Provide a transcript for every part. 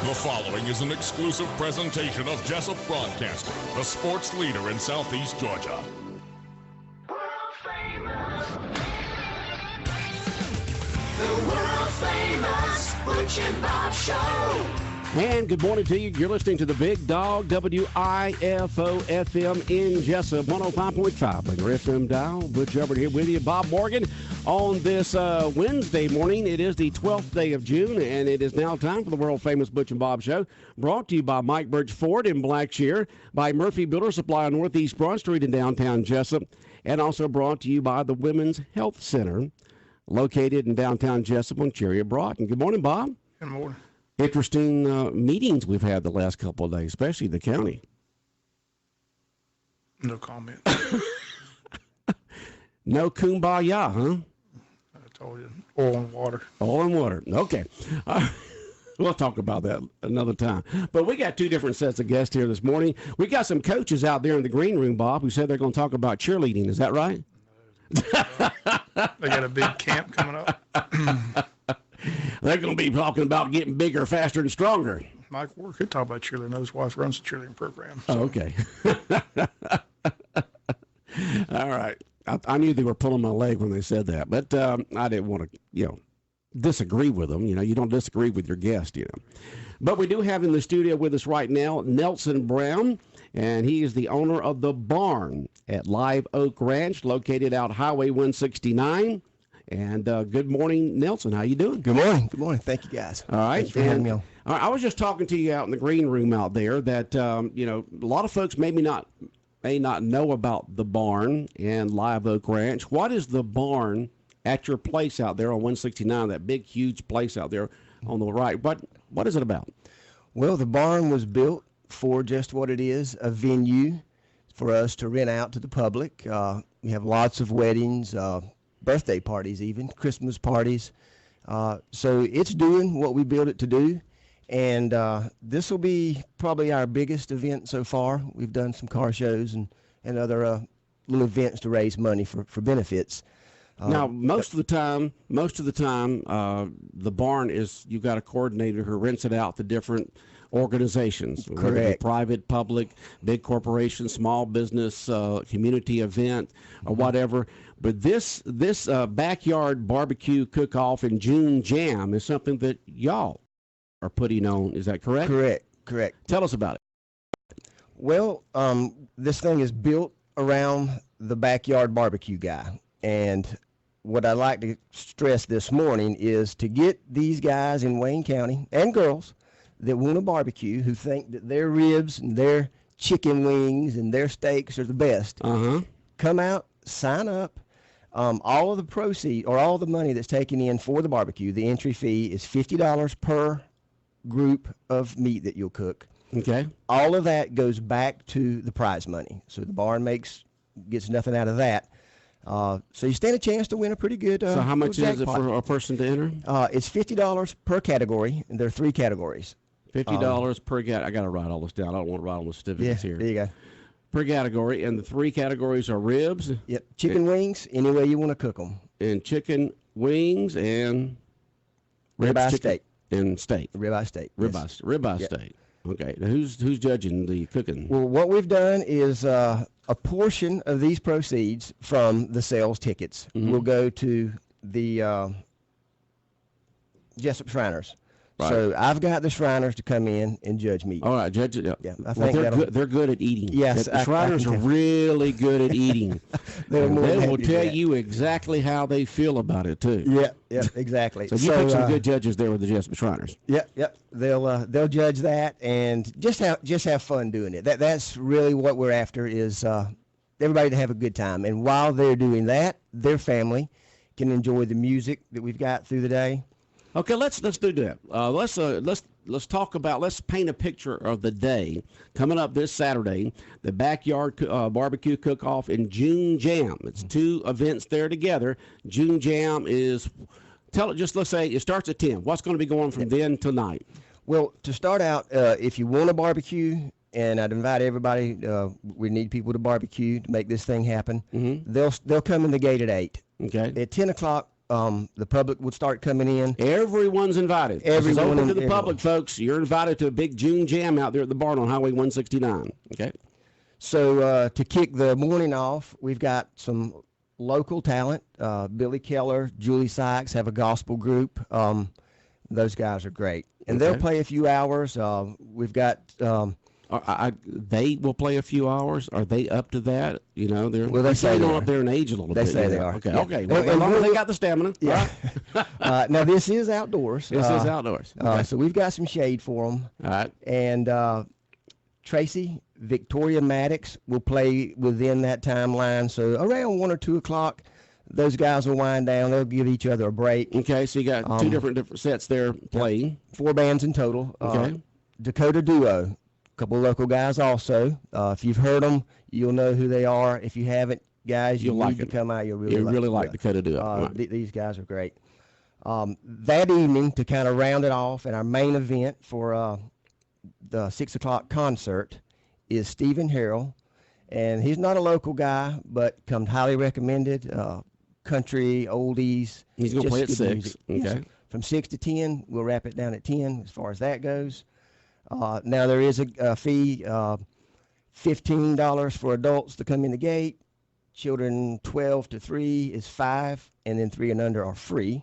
The following is an exclusive presentation of Jesup Broadcasting, the sports leader in Southeast Georgia. World famous. The world famous Butch and Bob Show. And good morning to you. You're listening to the Big Dog, WIFO FM in Jesup, 105.5 on your FM dial. Butch Hubbard here with you. Bob Morgan on this Wednesday morning. It is the 12th day of June, and it is now time for the world-famous Butch and Bob Show, brought to you by Mike Birch Ford in Blackshear, by Murphy Builder Supply on Northeast Broad Street in downtown Jesup, and also brought to you by the Women's Health Center, located in downtown Jesup on Chariot Broad. And good morning, Bob. Good morning. Interesting meetings we've had the last couple of days, especially the county. No comment. No kumbaya, huh? I told you, oil and water. Oil and water. Okay. We'll talk about that another time. But we got two different sets of guests here this morning. We got some coaches out there in the green room, Bob, who said they're going to talk about cheerleading. Is that right? They got a big camp coming up. They're going to be talking about getting bigger, faster, and stronger. Mike Ward could talk about cheerleading. His wife runs the cheerleading program. So. Oh, okay. All right. I knew they were pulling my leg when they said that, but I didn't want to, disagree with them. You don't disagree with your guest, But we do have in the studio with us right now Nelson Brown, and he is the owner of The Barn at Live Oak Ranch, located out Highway 169. And good morning, Nelson. Not you doing? Good morning. Good morning. Thank you, guys. All right. Thanks for having me on. All right, I was just talking to you out in the green room out there that, a lot of folks may not know about The Barn and Live Oak Ranch. What is The Barn at your place out there on 169, that big, huge place out there on the right? What is it about? Well, The Barn was built for just what it is, a venue for us to rent out to the public. We have lots of weddings, birthday parties even, Christmas parties. So it's doing what we built it to do. And this will be probably our biggest event so far. We've done some car shows and other little events to raise money for benefits. Now, most of the time, the barn is, you've got a coordinator who rents it out to different organizations. Correct. Private, public, big corporation, small business, community event, or whatever. But this backyard barbecue cook-off and June Jam is something that y'all are putting on. Is that correct? Correct. Tell us about it. Well, this thing is built around the backyard barbecue guy. And what I'd like to stress this morning is to get these guys in Wayne County and girls that want to barbecue, who think that their ribs and their chicken wings and their steaks are the best. Come out, sign up. All of the proceeds, or all the money that's taken in for the barbecue, the entry fee is $50 per group of meat that you'll cook. Okay. All of that goes back to the prize money. So the barn gets nothing out of that. So you stand a chance to win a pretty good So how much is it jackpot. for a person to enter? It's $50 per category, and there are 3 categories. $50 per category. I got to write all this down. I don't want to write all the certificates here. There you go. Per category, and the 3 categories are ribs. Yep, chicken wings, any way you want to cook them. And chicken wings and Ribeye steak. And steak. Ribeye steak. Ribeye Yep. steak. Okay. Now who's judging the cooking? Well, what we've done is a portion of these proceeds from the sales tickets will go to the Jesup Shriners. Right. So I've got the Shriners to come in and judge meat. All right, judge it. Yeah, I think they're good at eating. Yes, the Shriners are really good at eating. They're more than They will happy to tell do that. you exactly how they feel about it too. Yeah, exactly. So you pick some good judges there with the Jesup Shriners. Yep. They'll judge that and just have fun doing it. That's really what we're after, is everybody to have a good time. And while they're doing that, their family can enjoy the music that we've got through the day. Okay, let's do that. Let's paint a picture of the day coming up this Saturday, the backyard barbecue cook-off and June Jam. It's 2 events there together. June Jam is, let's say it starts at 10. What's going to be going from then to night? Well, to start out, if you want a barbecue, and I'd invite everybody, we need people to barbecue to make this thing happen. They'll come in the gate at 8. Okay. At 10 o'clock, the public would start coming in. Everyone's invited. This is Everyone open to the and public, folks. You're invited to a big June jam out there at the barn on Highway 169. Okay. So to kick the morning off, we've got some local talent. Billy Keller, Julie Sykes have a gospel group. Those guys are great. And they'll play a few hours. We've got... they will play a few hours. Are they up to that? You know, they say they're they up there in age a little bit. They say they are. Okay, Yeah. okay. Well, as long as they got the stamina. Yeah. Now, this is outdoors. This is outdoors. Okay. So we've got some shade for them. All right. And Tracy, Victoria Maddox will play within that timeline. So around 1 or 2 o'clock, those guys will wind down. They'll give each other a break. Okay, so you got two different sets there playing. 4 bands in total. Okay. Dakota Duo, a couple of local guys also. If you've heard them, you'll know who they are. If you haven't, guys, You'll need like to it. come out. You'll really like it. Dakota Duo. Right. These guys are great. That evening, to kind of round it off, and our main event for the 6 o'clock concert is Stephen Harrell. And he's not a local guy, but comes highly recommended. Country, oldies. He's going to play at good 6. music. Okay. Yes. From 6 to 10, we'll wrap it down at 10 as far as that goes. Now, there is a fee, $15 for adults to come in the gate. Children 12 to 3 is $5, and then 3 and under are free.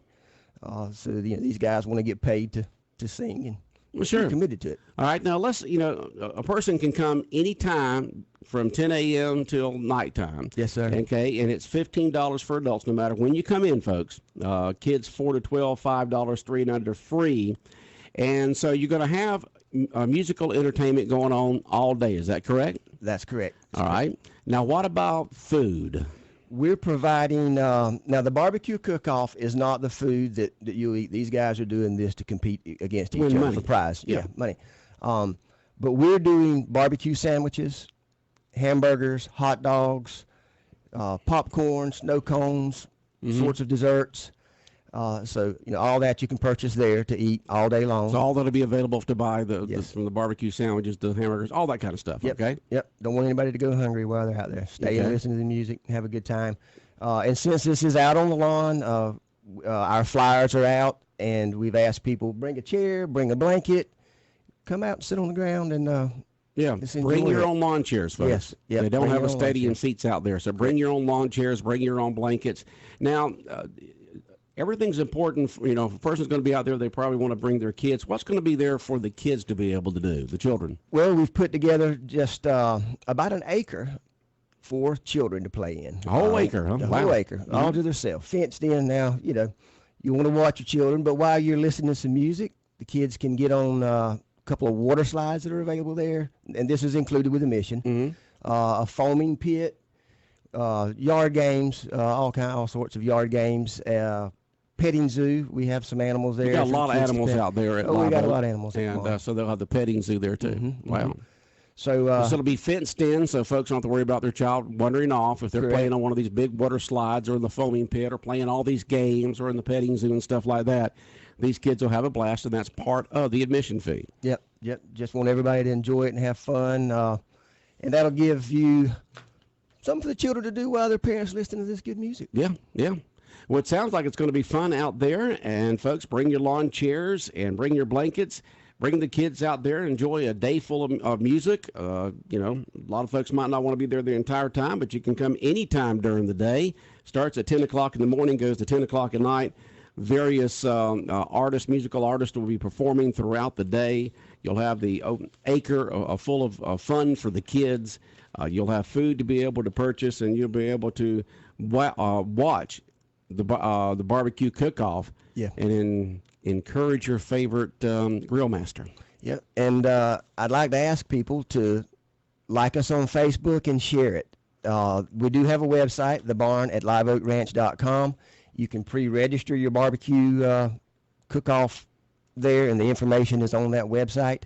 So these guys want to get paid to sing and Well, sure. be committed to it. All right. Now, a person can come anytime from 10 a.m. till nighttime. Yes, sir. Okay, and it's $15 for adults no matter when you come in, folks. Kids 4 to 12, $5, 3 and under free. And so you're going to have musical entertainment going on all day. Is that correct? That's correct. All right. Now, what about food? We're providing, now the barbecue cook-off is not the food that you'll eat. These guys are doing this to compete against each Win other money. for prize. Yeah. Money. But we're doing barbecue sandwiches, hamburgers, hot dogs, popcorn, snow cones, sorts of desserts. So, all that you can purchase there to eat all day long. So all that'll be available to buy Yes. from the barbecue sandwiches, the hamburgers, all that kind of stuff. Yep. Okay. Yep. Don't want anybody to go hungry while they're out there. Stay and Okay. listen to the music, have a good time. And since this is out on the lawn, our flyers are out, and we've asked people, bring a chair, bring a blanket, come out and sit on the ground and Yeah, Just bring enjoy your it. own lawn chairs, folks. Yes, yep, They don't bring have your a own lawn stadium chairs. seats out there, so bring your own lawn chairs, bring your own blankets. Now, everything's important. If a person's going to be out there, they probably want to bring their kids. What's going to be there for the kids to be able to do, the children? Well, we've put together just about an acre for children to play in. A whole acre, huh? A Wow. whole acre, all to themselves, fenced in. Now, you want to watch your children, but while you're listening to some music, the kids can get on a couple of water slides that are available there, and this is included with admission. A foaming pit, yard games, all sorts of yard games. Petting zoo, we have some animals there. You got a for lot of kids to animals pet. out there at Oh, we Live got a Oak, lot of animals at the and barn. so they'll have the petting zoo there too. Wow. So, So it'll be fenced in, so folks don't have to worry about their child wandering off if they're Correct. playing on one of these big water slides or in the foaming pit or playing all these games or in the petting zoo and stuff like that. These kids will have a blast, and that's part of the admission fee. Yep. Just want everybody to enjoy it and have fun, and that'll give you something for the children to do while their parents listen to this good music. Yeah. Well, it sounds like it's going to be fun out there, and folks, bring your lawn chairs and bring your blankets. Bring the kids out there and enjoy a day full of music. A lot of folks might not want to be there the entire time, but you can come anytime during the day. Starts at 10 o'clock in the morning, goes to 10 o'clock at night. Various musical artists will be performing throughout the day. You'll have the acre full of fun for the kids. You'll have food to be able to purchase, and you'll be able to watch the barbecue cook-off. Yeah. And encourage your favorite grill master. Yep. And I'd like to ask people to like us on Facebook and share it. We do have a website, thebarn@liveoakranch.com. You can pre-register your barbecue cook-off there, and the information is on that website.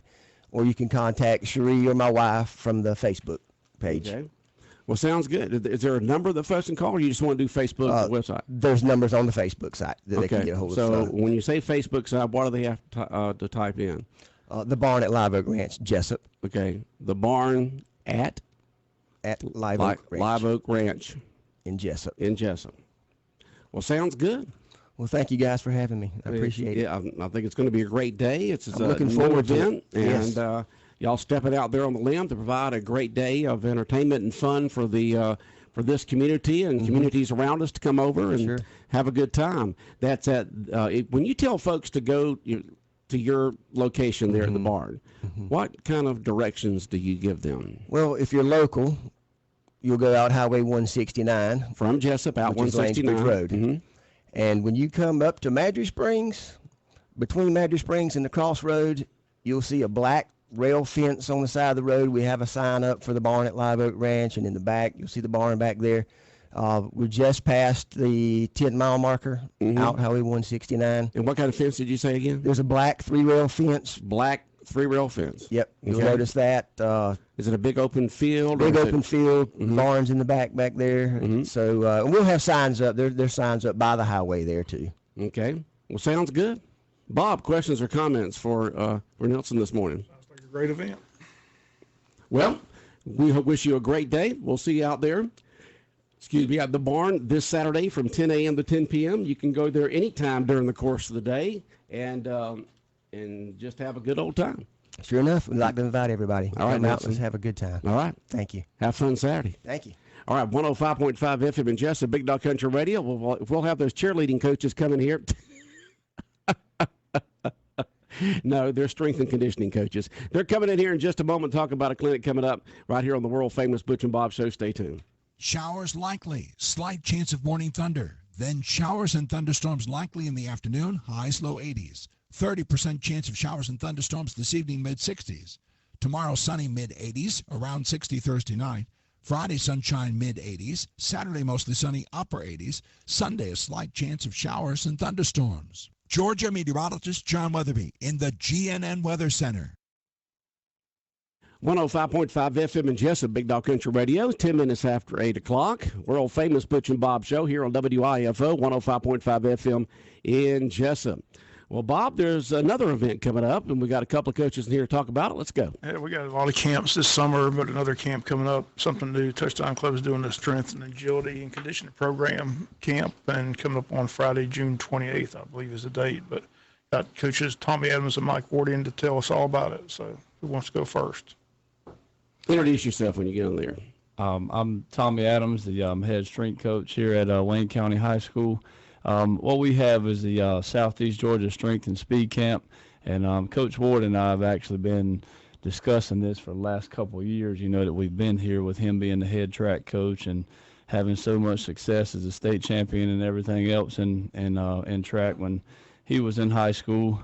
Or you can contact Cherie or my wife from the Facebook page. Okay. Well, sounds good. Is there a number that folks can call, or you just want to do Facebook website? There's numbers on the Facebook site that they can Okay. get a hold of. So when you say Facebook site, what do they have to type in? The barn at Live Oak Ranch, Jesup, Okay. The barn at Live Oak Ranch Live Oak Ranch in Jesup. in Jesup. Well, sounds good. Well, thank you guys for having me. I appreciate it. Yeah, I think it's going to be a great day. It's I'm looking forward to event, it. Yes. and y'all stepping out there on the limb to provide a great day of entertainment and fun for the for this community and communities around us to come over and have a good time. That's at when you tell folks to go to your location there at the barn, what kind of directions do you give them? Well, if you're local, you'll go out Highway 169 from Jesup out 169 Road. And when you come up to Madry Springs, between Madry Springs and the crossroads, you'll see a black rail fence on the side of the road. We have a sign up for the barn at Live Oak Ranch, and in the back, you'll see the barn back there. We just passed the 10-mile marker out Highway 169. And what kind of fence did you say again? There's a black 3-rail fence. Black 3-rail fence. Yep, you'll notice that. Is it a big open field? Big open field, barns in the back there. So we'll have signs up. There's signs up by the highway there too. Okay. Well, sounds good. Bob, questions or comments for Nelson this morning? Sounds like a great event. Well, we wish you a great day. We'll see you out there. At the barn this Saturday from 10 a.m. to 10 p.m. You can go there anytime during the course of the day and just have a good old time. Sure enough, we'd like to invite everybody. All right, come out, let's have a good time. All right. Thank you. Have fun Saturday. Thank you. All right, 105.5 FM in Jesup, Big Dog Country Radio. We'll have those cheerleading coaches coming here. No, they're strength and conditioning coaches. They're coming in here in just a moment, talking about a clinic coming up right here on the world-famous Butch and Bob Show. Stay tuned. Showers likely, slight chance of morning thunder. Then showers and thunderstorms likely in the afternoon, highs low 80s. 30% chance of showers and thunderstorms this evening, mid-60s. Tomorrow, sunny mid-80s, around 60 Thursday night. Friday, sunshine mid-80s. Saturday, mostly sunny upper 80s. Sunday, a slight chance of showers and thunderstorms. Georgia meteorologist John Weatherby in the GNN Weather Center. 105.5 FM in Jesup, Big Dog Country Radio, 10 minutes after 8 o'clock. World-famous Butch and Bob Show here on WIFO, 105.5 FM in Jesup. Well, Bob, there's another event coming up, and we got a couple of coaches in here to talk about it. Let's go. Yeah, we got a lot of camps this summer, but another camp coming up, something new. Touchdown Club is doing the strength and agility and conditioning program camp, and coming up on Friday, June 28th, I believe is the date. But got coaches Tommy Adams and Mike Ward in to tell us all about it. So who wants to go first? Introduce yourself when you get on there. I'm Tommy Adams, the head strength coach here at Wayne County High School. What we have is the Southeast Georgia Strength and Speed Camp, and Coach Ward and I have actually been discussing this for the last couple of years. You know that we've been here with him being the head track coach and having so much success as a state champion and everything else in track when he was in high school.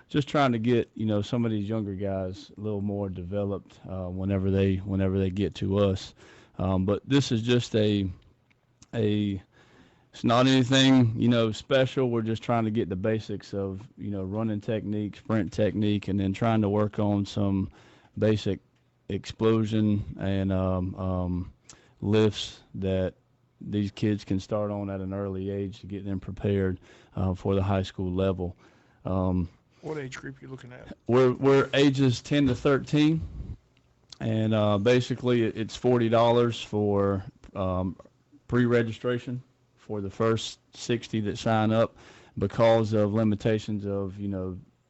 Just trying to get some of these younger guys a little more developed whenever they get to us. But this is just it's not anything special. We're just trying to get the basics of running technique, sprint technique, and then trying to work on some basic explosion and lifts that these kids can start on at an early age to get them prepared for the high school level. What age group are you looking at? We're ages 10 to 13, and basically it's $40 for pre-registration for the first 60 that sign up because of limitations of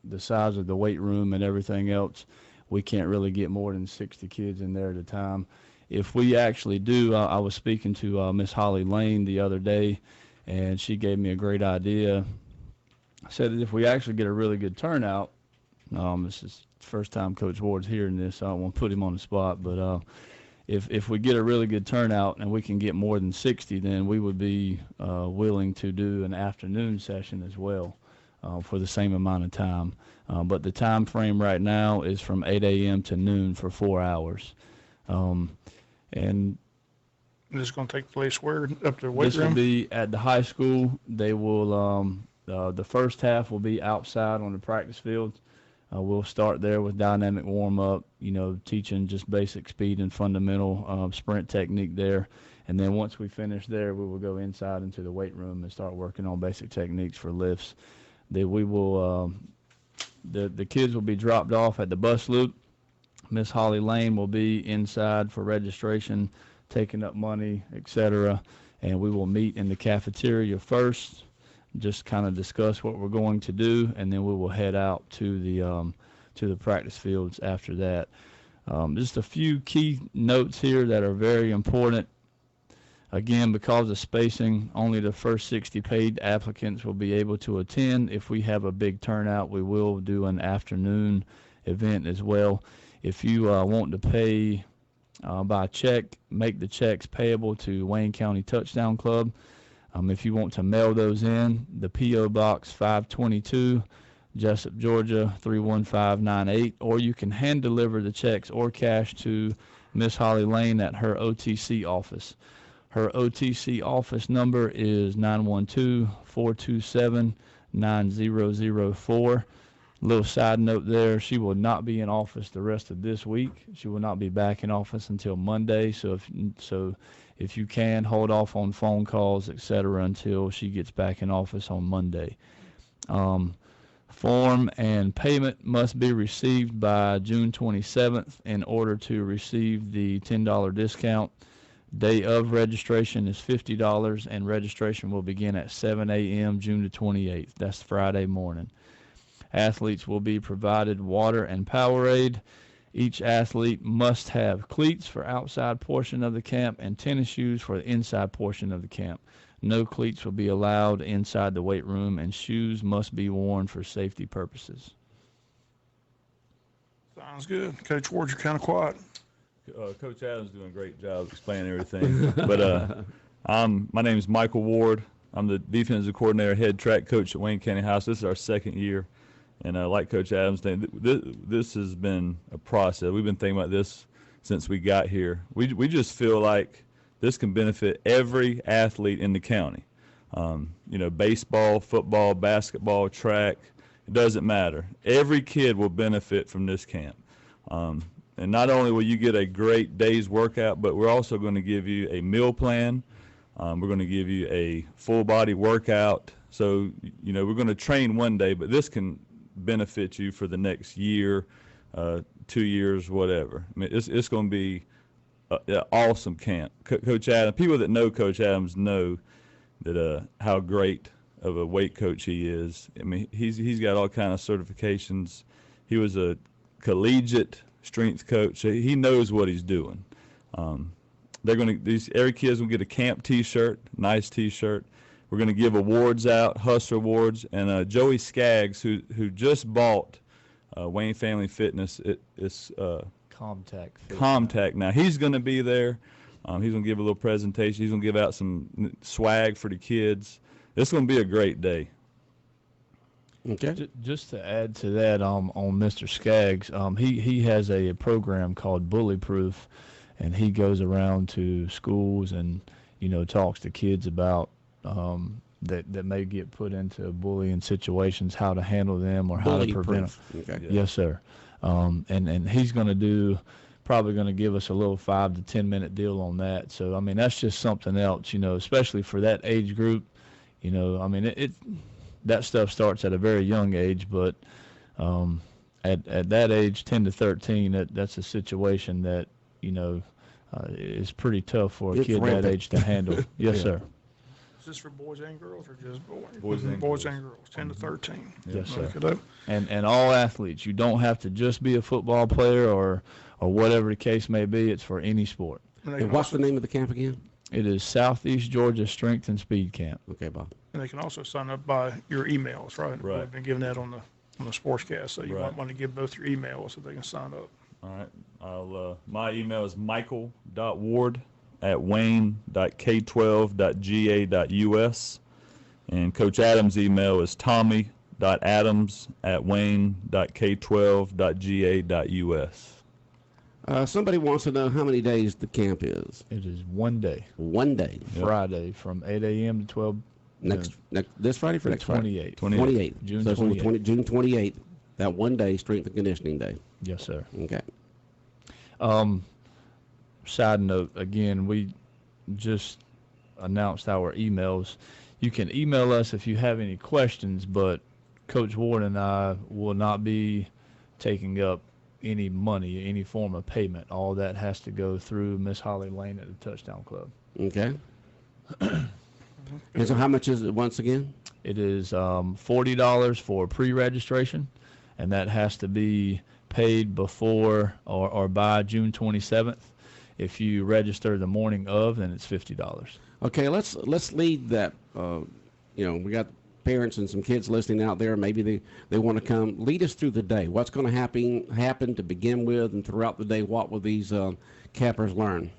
the size of the weight room and everything else. We can't really get more than 60 kids in there at a time. If we actually do, I was speaking to Miss Holly Lane the other day, and she gave me a great idea. Said that if we actually get a really good turnout, this is the first time Coach Ward's hearing this, so I don't want to put him on the spot, but if we get a really good turnout and we can get more than 60, then we would be willing to do an afternoon session as well for the same amount of time. But the time frame right now is from 8 a.m. to noon for 4 hours. And this is going to take place where? Up to the weight room? This will be at the high school. They will the first half will be outside on the practice field. We'll start there with dynamic warm-up, teaching just basic speed and fundamental sprint technique there. And then once we finish there, we will go inside into the weight room and start working on basic techniques for lifts. We will the kids will be dropped off at the bus loop. Miss Holly Lane will be inside for registration, taking up money, etc. And we will meet in the cafeteria first. just kind of discuss what we're going to do, and then we will head out to the practice fields after that. Just a few key notes here that are very important. Again, because of spacing, only the first 60 paid applicants will be able to attend. If we have a big turnout, we will do an afternoon event as well. If you want to pay by check, make the checks payable to Wayne County Touchdown Club. If you want to mail those in, the P.O. Box 522, Jesup, Georgia 31598, or you can hand deliver the checks or cash to Miss Holly Lane at her OTC office. Her OTC office number is 912-427-9004. Little side note there, she will not be in office the rest of this week. She will not be back in office until Monday, so if you can, hold off on phone calls, etc., until she gets back in office on Monday. Form and payment must be received by June 27th in order to receive the $10 discount. Day of registration is $50, and registration will begin at 7 a.m. June the 28th. That's Friday morning. Athletes will be provided water and Powerade. Each athlete must have cleats for outside portion of the camp and tennis shoes for the inside portion of the camp. No cleats will be allowed inside the weight room, and shoes must be worn for safety purposes. Sounds good. Coach Ward, you're kind of quiet. Coach Adams doing a great job explaining everything. But my name is Michael Ward. I'm the defensive coordinator, head track coach at Wayne County High. This is our second year. And like Coach Adams said, this has been a process. We've been thinking about this since we got here. We just feel like this can benefit every athlete in the county. Baseball, football, basketball, track, it doesn't matter. Every kid will benefit from this camp. And not only will you get a great day's workout, but we're also going to give you a meal plan. We're going to give you a full body workout. So, we're going to train one day, but this can benefit you for the next year, 2 years, whatever. I mean, it's going to be an awesome camp. Coach Adams, people that know Coach Adams know that how great of a weight coach he is. I mean, he's got all kind of certifications. He was a collegiate strength coach. So he knows what he's doing. Every kid's gonna get a camp T-shirt, nice T-shirt. We're gonna give awards out, Hustler Awards, and Joey Skaggs, who just bought Wayne Family Fitness. It's Comtact now. He's gonna be there. He's gonna give a little presentation. He's gonna give out some swag for the kids. It's gonna be a great day. Okay. Just to add to that, on Mr. Skaggs, he has a program called Bully Proof, and he goes around to schools and talks to kids about that may get put into bullying situations, how to handle them or how to prevent them. Okay. Yes, sir. And he's going to probably going to give us a little 5 to 10 minute deal on that. So I mean, that's just something else, especially for that age group. I mean, that stuff starts at a very young age, but at that age, 10 to 13, that's a situation that is pretty tough for a kid that age to handle. Yes, sir. Is this for boys and girls or just boys? Boys and girls, 10 to 13. Yes, sir. And all athletes. You don't have to just be a football player or whatever the case may be. It's for any sport. And what's the name of the camp again? It is Southeast Georgia Strength and Speed Camp. Okay, Bob. And they can also sign up by your emails, right? Right. We've been giving that on the sportscast, so you might want to give both your emails so they can sign up. All right. My email is michael.ward@wayne.k12.ga.us, and Coach Adams' email is tommy.adams@wayne.k12.ga.us. Somebody wants to know how many days the camp is. It is 1 day. 1 day. Friday from 8 a.m. to 12. This Friday for next Friday? 28th. June 28th. June 28th. That 1 day strength and conditioning day. Yes, sir. Okay. Side note, again, we just announced our emails. You can email us if you have any questions, but Coach Ward and I will not be taking up any money, any form of payment. All that has to go through Miss Holly Lane at the Touchdown Club. Okay. And so how much is it once again? It is $40 for pre-registration, and that has to be paid before or by June 27th. If you register the morning of, then it's $50. Okay, let's lead that. We got parents and some kids listening out there. Maybe they want to come. Lead us through the day. What's going to happen to begin with, and throughout the day, what will these campers learn?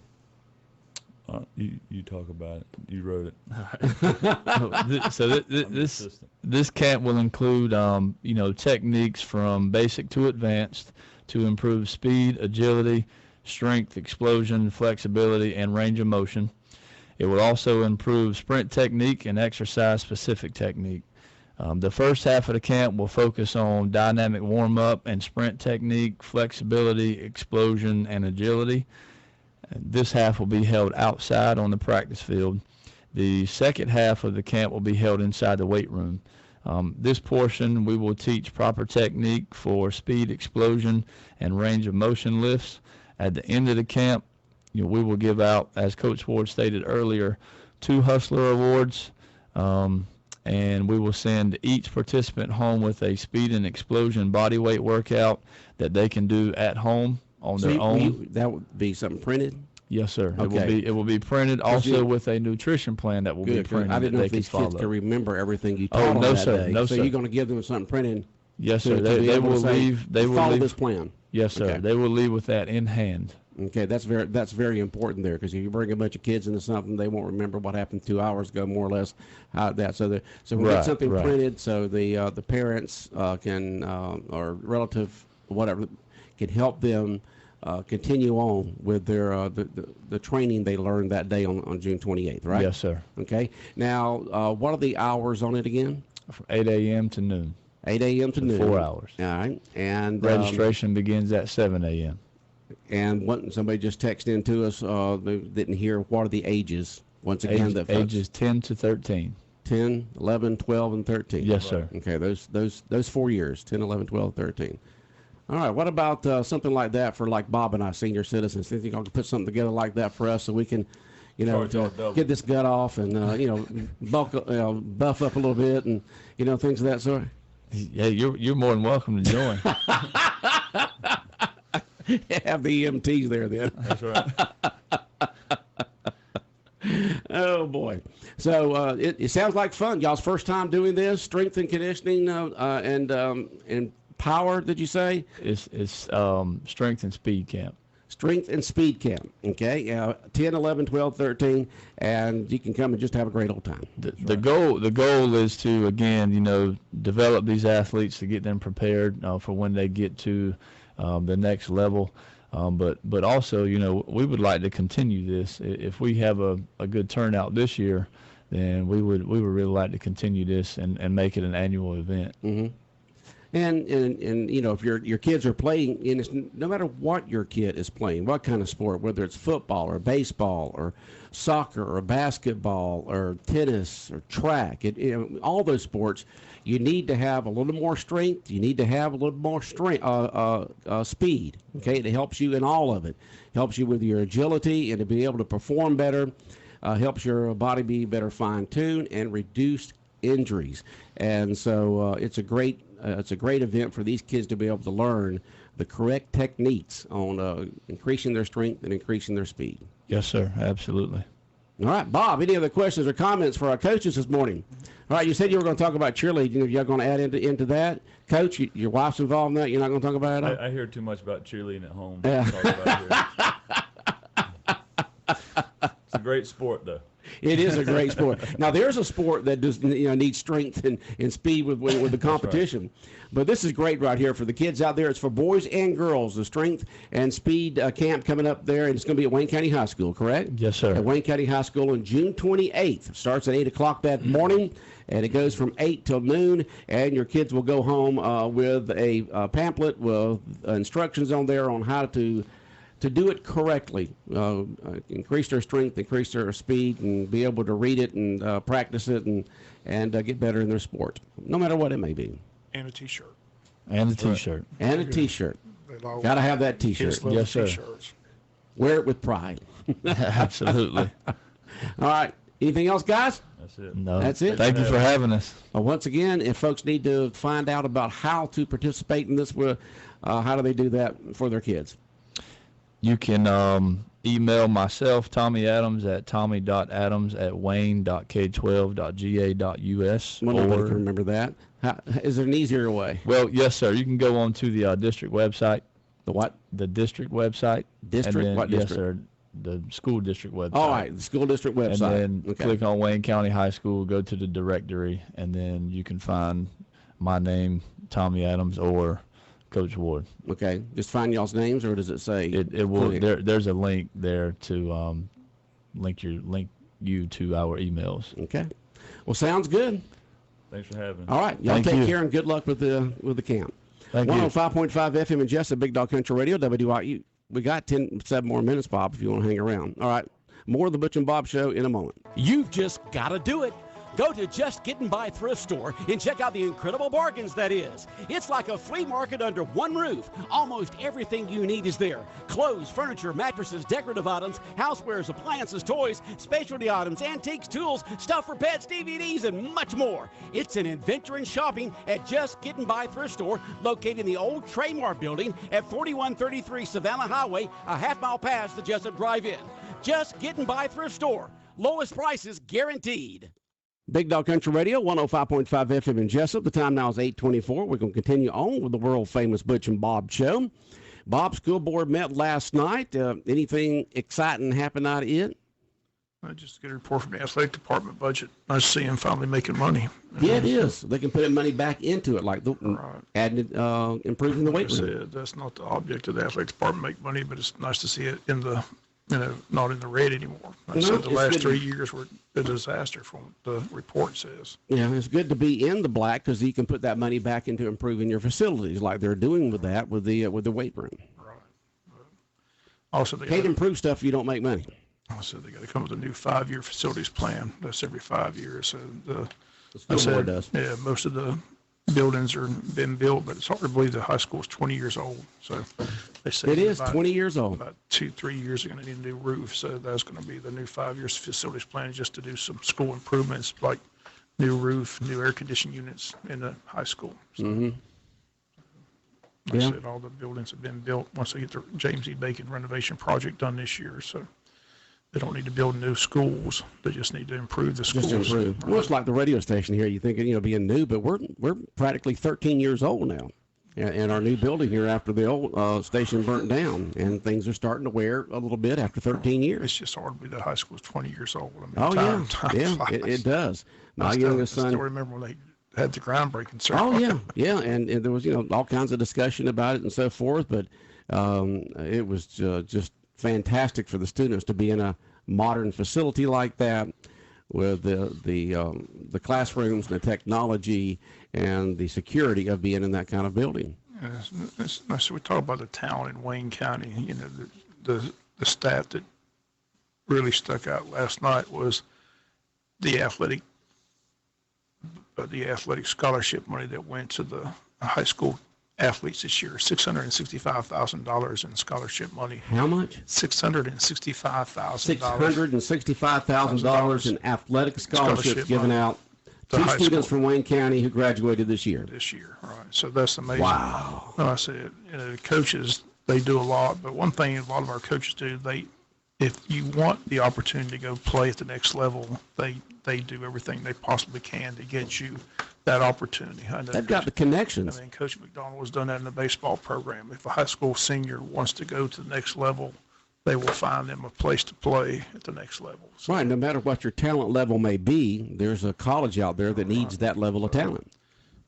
You talk about it. You wrote it. So this camp will include techniques from basic to advanced to improve speed, agility, strength, explosion, flexibility, and range of motion. It will also improve sprint technique and exercise specific technique. The first half of the camp will focus on dynamic warm-up and sprint technique, flexibility, explosion, and agility. This half will be held outside on the practice field. The second half of the camp will be held inside the weight room. This portion we will teach proper technique for speed, explosion, and range of motion lifts. At the end of the camp, we will give out, as Coach Ward stated earlier, 2 Hustler Awards, and we will send each participant home with a speed and explosion body weight workout that they can do at home on their own. That would be something printed? Yes, sir. Okay. It will be printed also with a nutrition plan that will be printed. I didn't know if these kids can remember everything you taught them that day. No, so sir. you're going to give them something printed? Yes, sir. They will leave. They will follow this plan. Yes, sir. Okay. They will leave with that in hand. Okay, that's very important there, because if you bring a bunch of kids into something, they won't remember what happened 2 hours ago, more or less. So we get something printed so the parents can or relative whatever can help them continue on with their the training they learned that day on June 28th, right? Yes, sir. Okay. Now, what are the hours on it again? From 8 a.m. to noon. 8 a.m. to noon. 4 hours. All right. And registration begins at 7 a.m. And somebody just texted in to us, they didn't hear, what are the ages? Once again, ages 10 to 13. 10, 11, 12, and 13. Yes, sir. Okay, those 4 years, 10, 11, 12, 13. All right, what about something like that for like Bob and I, senior citizens? Think you can put something together like that for us so we can, get this gut off and, buff up a little bit and, things of that sort? Yeah, you're more than welcome to join. Have the EMTs there then. That's right. Oh boy! So it sounds like fun. Y'all's first time doing this, strength and conditioning and power. Did you say? It's strength and speed camp. Strength and speed camp. Okay, 10, 11, 12, 13, and you can come and just have a great old time. The goal is to again develop these athletes to get them prepared for when they get to the next level, but also we would like to continue this. If we have a good turnout this year, then we would really like to continue this and make it an annual event. Mm-hmm. And if your kids are playing, and it's, no matter what your kid is playing, what kind of sport, whether it's football or baseball or soccer or basketball or tennis or track, all those sports, you need to have a little more strength. You need to have a little more speed. Okay, it helps you in all of it. Helps you with your agility and to be able to perform better. Helps your body be better fine-tuned and reduce injuries. And so it's a great event for these kids to be able to learn the correct techniques on increasing their strength and increasing their speed. Yes, sir. Absolutely. All right, Bob, any other questions or comments for our coaches this morning? All right, you said you were going to talk about cheerleading. Are you going to add into that? Coach, your wife's involved in that? You're not going to talk about it? I hear too much about cheerleading at home. Yeah. It's a great sport, though. It is a great sport. Now, there's a sport that does needs strength and speed with the competition. Right. But this is great right here for the kids out there. It's for boys and girls, the strength and speed camp coming up there. And it's going to be at Wayne County High School, correct? Yes, sir. At Wayne County High School on June 28th. Starts at 8 o'clock that morning, and it goes from 8 till noon. And your kids will go home with a pamphlet with instructions on there on how to do it correctly, increase their strength, increase their speed, and be able to read it and practice it and get better in their sport, no matter what it may be. And a T-shirt. And a T-shirt. And a T-shirt. Got to have that T-shirt. Yes, sir. T-shirts. Wear it with pride. Absolutely. All right. Anything else, guys? That's it. No, That's it. Thank you for having us. Once again, if folks need to find out about how to participate in this, how do they do that for their kids? You can email myself, Tommy Adams, at tommy.adams@wayne.k12.ga.us. Well, nobody can remember that. Is there an easier way? Well, yes, sir. You can go on to the district website. The what? The district website. District? And then, What yes, district? sir. The school district website. All right, the school district website. And then click on Wayne County High School, go to the directory, and then you can find my name, Tommy Adams, or Coach Ward. Okay, just find y'all's names, or does it say? It will. There's a link there to link you to our emails. Okay. Well, sounds good. Thanks for having us. All right, y'all Thank take you. care and good luck with the camp. Thank you. 105.5 FM in Jesup, Big Dog Country Radio, WIU. We got 7 more minutes, Bob, if you want to hang around. All right, more of the Butch and Bob Show in a moment. You've just got to do it. Go to Just Getting By Thrift Store and check out the incredible bargains that is. It's like a flea market under one roof. Almost everything you need is there. Clothes, furniture, mattresses, decorative items, housewares, appliances, toys, specialty items, antiques, tools, stuff for pets, DVDs, and much more. It's an adventure in shopping at Just Getting By Thrift Store, located in the old Traymar building at 4133 Savannah Highway, a half-mile past the Jesup Drive-In. Just Getting By Thrift Store. Lowest prices guaranteed. Big Dog Country Radio, 105.5 FM in Jesup. The time now is 8:24. We're going to continue on with the world-famous Butch and Bob Show. Bob, school board met last night. Anything exciting happen out of it? Just get a report from the athletic department budget. Nice to see him finally making money. Yeah, it is. They can put money back into it, like adding, improving the weight Like I room. said, that's not the object of the athletic department, make money, but it's nice to see it in the, not in the red anymore. Like I said, the last 3 years were a disaster from what the report says. Yeah, it's good to be in the black because you can put that money back into improving your facilities, like they're doing with that with the weight room. Right. Also, they Can't got, improve stuff if you don't make money. also they got to come with a new 5-year facilities plan. That's every 5 years. So The school board does. Yeah, most of the buildings are been built, but it's hard to believe the high school is 20 years old. So they say It is about 20 years old. About 2-3 years are going to need a new roof. So that's going to be the new 5 years facilities plan, just to do some school improvements like new roof, new air conditioning units in the high school. So, like I said, all the buildings have been built once they get the James E. Bacon renovation project done this year. So they don't need to build new schools. They just need to improve the schools. Just improve. Well, it's like the radio station here. You think, being new, but we're practically 13 years old now. In our new building here after the old station burnt down, and things are starting to wear a little bit after 13 years. It's just hard to believe that high school is 20 years old. I mean, Oh, time flies. It does. My I youngest still son. remember when they had the groundbreaking Oh, ceremony. yeah, and there was, all kinds of discussion about it and so forth, but it was just fantastic for the students to be in a modern facility like that with the classrooms and the technology and the security of being in that kind of building. It's nice. We talk about the talent in Wayne County. The stat that really stuck out last night was the athletic scholarship money that went to the high school athletes this year. $665,000 in scholarship money. How much? $665,000. $665,000 in athletic scholarships given out to students from Wayne County who graduated this year. Right. So that's amazing. Wow. No, I said, the coaches, they do a lot, but one thing a lot of our coaches do, if you want the opportunity to go play at the next level, they do everything they possibly can to get you that opportunity. I know They've got the connections. I mean, Coach McDonald has done that in the baseball program. If a high school senior wants to go to the next level, they will find them a place to play at the next level. So, Right, no matter what your talent level may be, there's a college out there that needs that level of talent.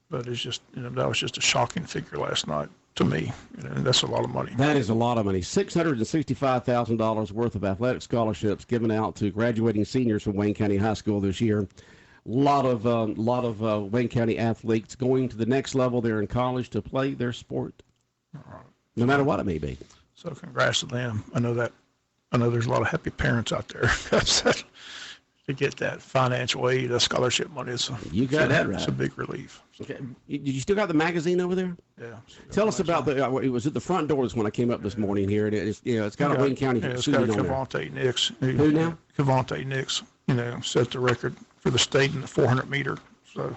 but it's just, that was just a shocking figure last night to me. And that's a lot of money. That is a lot of money. $665,000 worth of athletic scholarships given out to graduating seniors from Wayne County High School this year. A lot of Wayne County athletes going to the next level there in college to play their sport, no matter what it may be. So congrats to them. I know there's a lot of happy parents out there to get that financial aid, that scholarship money. You got that right. It's a big relief. Okay. Did you still got the magazine over there? Yeah. Tell us about it was at the front doors when I came up this morning here. It's got a Wayne County it's shooting got on there. Cavante Nix. Who now? Cavante Nix. Set the record for the state in the 400 meter. So.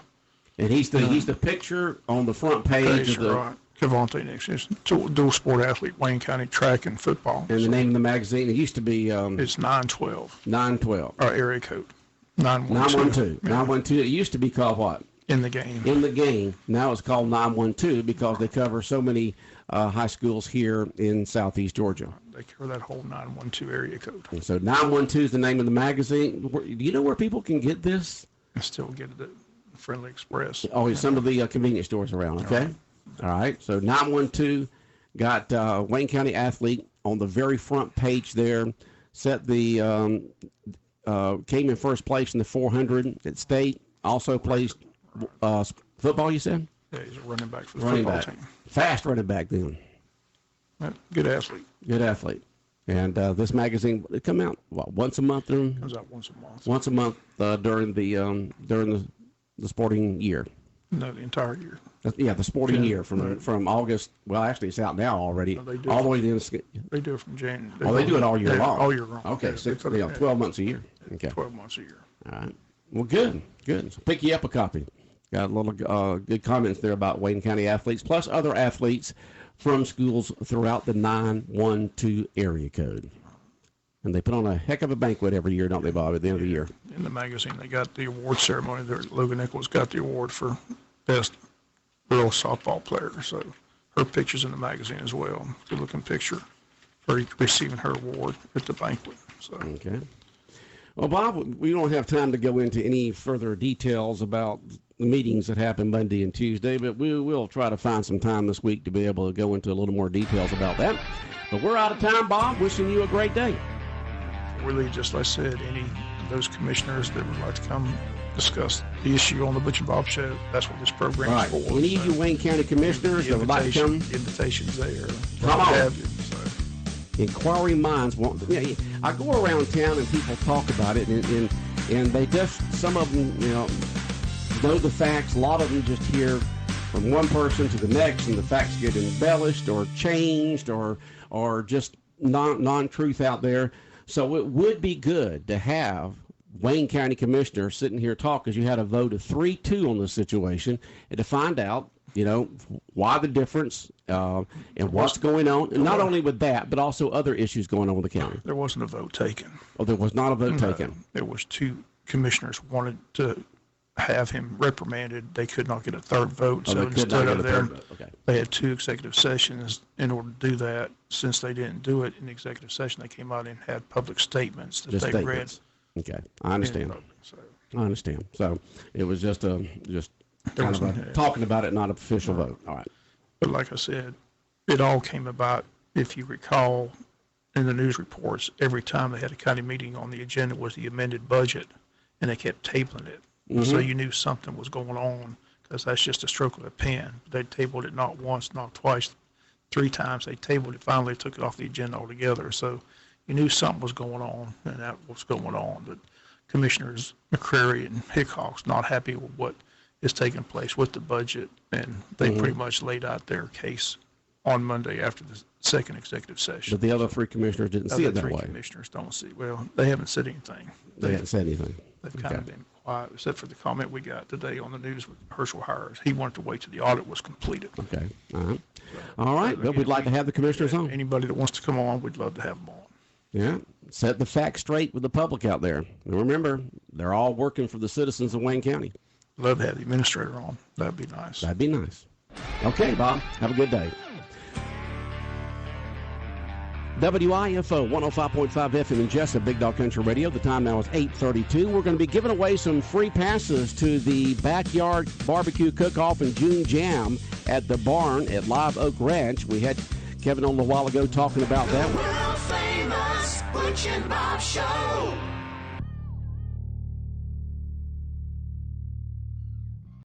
And he's the picture on the front page of the. Right. Cavante Nix is dual sport athlete, Wayne County track and football. And the name of the magazine, it used to be. It's 912. 912. Or area code. 912. 912. It used to be called what? In the Game. In the Game. Now it's called 912 because they cover so many high schools here in southeast Georgia. They cover that whole 912 area code. And so 912 is the name of the magazine. Do you know where people can get this? I still get it at Friendly Express. Oh, some of the convenience stores around, okay? All right. So 912 got Wayne County athlete on the very front page there. Set the came in first place in the 400 at state. Also placed football. You said? Yeah, he's a running back for the football team. Fast running back then. Good athlete. Good athlete. And this magazine it come out once a month. Comes out once a month. Once a month during the sporting year. No, the entire year. Yeah, the sporting year from August. Well, actually, it's out now already. No, they do all the way to They do it from January. They do it all year long. All year long. Okay, Yeah, 12 months a year. Okay. 12 months a year. All right. Well, good. So pick you up a copy. Got a little good comments there about Wayne County athletes, plus other athletes from schools throughout the 912 area code. And they put on a heck of a banquet every year, don't they, Bob, at the end of the year? In the magazine, they got the award ceremony there. Logan Nichols got the award for best girls softball player. So her picture's in the magazine as well. Good looking picture for receiving her award at the banquet. So. Okay. Well, Bob, we don't have time to go into any further details about the meetings that happened Monday and Tuesday, but we will try to find some time this week to be able to go into a little more details about that. But we're out of time, Bob. Wishing you a great day. Really, just like I said, any of those commissioners that would like to come discuss the issue on the Butch and Bob Show, that's what this program is for. Any of you Wayne County commissioners that would like to come? The invitation's there. Come on. Inquiring minds want. I go around town and people talk about it, and they just, some of them, know the facts. A lot of them just hear from one person to the next, and the facts get embellished or changed or just non-truth out there. So it would be good to have Wayne County Commissioner sitting here talk, because you had a vote of 3-2 on this situation, and to find out, why the difference and what's going on, and not only with that, but also other issues going on with the county. There wasn't a vote taken. Oh, there was not a vote taken. There was 2 commissioners wanted to have him reprimanded. They could not get a third vote, so instead of there, they had 2 executive sessions in order to do that. Since they didn't do it in the executive session, they came out and had public statements that just they statements. Read. Okay, I understand. I understand. So it was just kind of talking about it, not an official vote. All right. But like I said, it all came about, if you recall, in the news reports, every time they had a county meeting on the agenda was the amended budget, and they kept tabling it. Mm-hmm. So you knew something was going on, because that's just a stroke of a pen. They tabled it not once, not twice, 3 times. They tabled it, finally took it off the agenda altogether. So you knew something was going on, and that was going on. But Commissioners McCrary and Hickok's not happy with what is taking place with the budget, and they pretty much laid out their case on Monday after the second executive session. But the other 3 commissioners didn't see it that way. The 3 commissioners don't see. Well, they haven't said anything. They haven't said anything. They've kind of been quiet, except for the comment we got today on the news with Herschel Hires. He wanted to wait till the audit was completed. Okay. All right. But we'd like to have the commissioners on. Anybody that wants to come on, we'd love to have them on. Yeah. Set the facts straight with the public out there. And remember, they're all working for the citizens of Wayne County. Love to have the administrator on. That'd be nice. That'd be nice. Okay, Bob. Have a good day. WIFO 105.5 FM in Jesup, Big Dog Country Radio. The time now is 8:32. We're going to be giving away some free passes to the backyard barbecue cook-off and June Jam at the barn at Live Oak Ranch. We had Kevin on a while ago talking about that. World famous Butch and Bob Show.